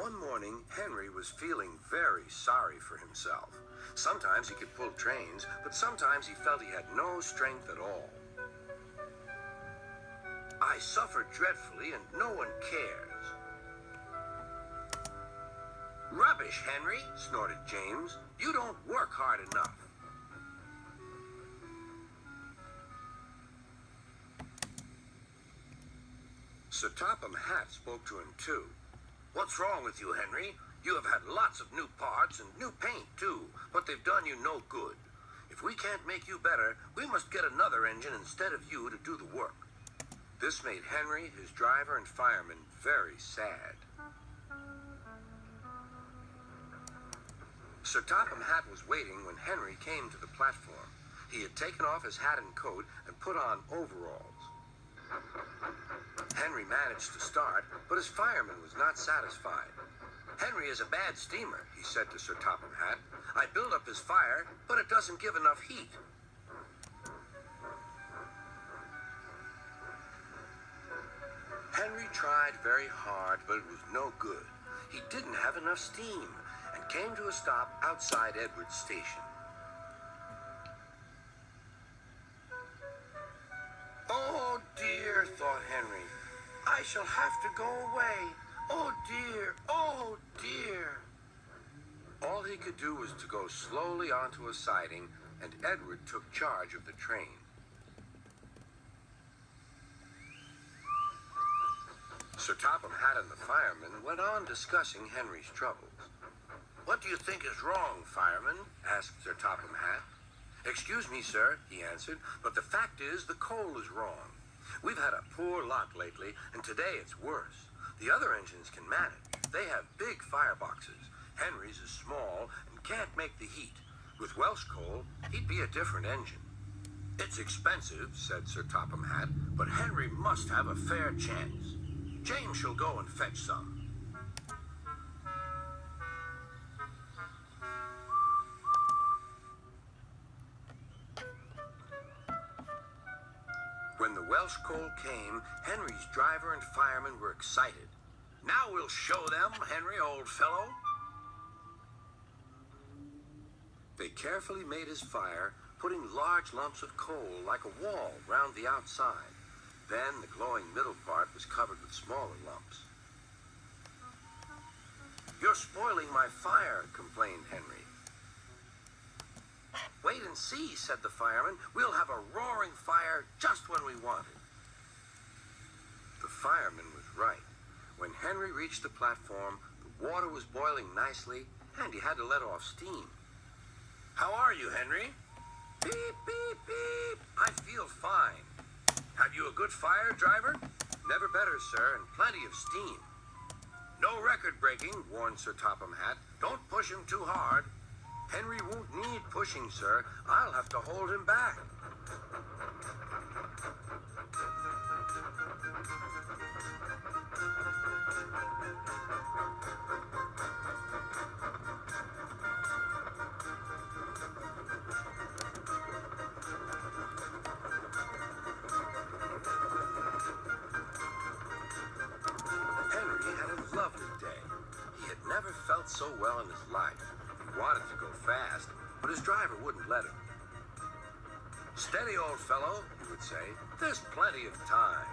One morning, Henry was feeling very sorry for himself. Sometimes he could pull trains, but sometimes he felt he had no strength at all. I suffer dreadfully and no one cares. Rubbish, Henry, snorted James. You don't work hard enough. Sir Topham Hatt spoke to him too. What's wrong with you, Henry? You have had lots of new parts and new paint too, but they've done you no good. If we can't make you better, we must get another engine instead of you to do the work. This made Henry, his driver, and fireman very sad. Sir Topham Hatt was waiting when Henry came to the platform. He had taken off his hat and coat and put on overalls. Henry managed to start, but his fireman was not satisfied. Henry is a bad steamer, he said to Sir Topham Hatt. I build up his fire, but it doesn't give enough heat. Henry tried very hard, but it was no good. He didn't have enough steam and came to a stop outside Edward's station. Oh dear, thought Henry. I shall have to go away. Oh dear, oh dear. All he could do was to go slowly onto a siding, and Edward took charge of the train. Sir Topham Hatt and the fireman went on discussing Henry's troubles. What do you think is wrong, fireman? Asked Sir Topham Hatt. Excuse me, sir, he answered, but the fact is the coal is wrong. We've had a poor luck lately, and today it's worse. The other engines can manage. They have big fireboxes. Henry's is small and can't make the heat. With Welsh coal, he'd be a different engine. It's expensive, said Sir Topham Hatt, but Henry must have a fair chance. James shall go and fetch some. When the Welsh coal came, Henry's driver and fireman were excited. Now we'll show them, Henry, old fellow. They carefully made his fire, putting large lumps of coal like a wall round the outside. Then the glowing middle part was covered with smaller lumps. You're spoiling my fire, complained Henry. Wait and see, said the fireman. We'll have a roaring fire just when we want it. The fireman was right. When Henry reached the platform, the water was boiling nicely, and he had to let off steam. How are you, Henry? Beep, beep, beep. I feel fine. Have you a good fire, driver? Never better, sir, and plenty of steam. No record breaking, warned Sir Topham Hatt. Don't push him too hard. Henry won't need pushing, sir. I'll have to hold him back. Henry had a lovely day. He had never felt so well in his life. He wanted to go fast, but his driver wouldn't let him. Steady, old fellow, he would say. There's plenty of time.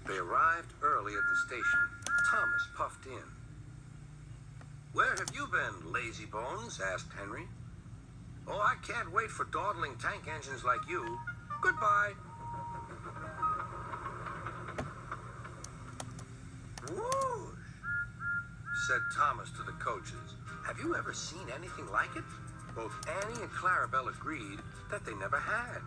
They arrived early at the station. Thomas puffed in. Where have you been, lazy bones? Asked Henry. Oh, I can't wait for dawdling tank engines like you. Goodbye. Whoosh, said Thomas to the coaches. Have you ever seen anything like it? Both Annie and Clarabelle agreed that they never had.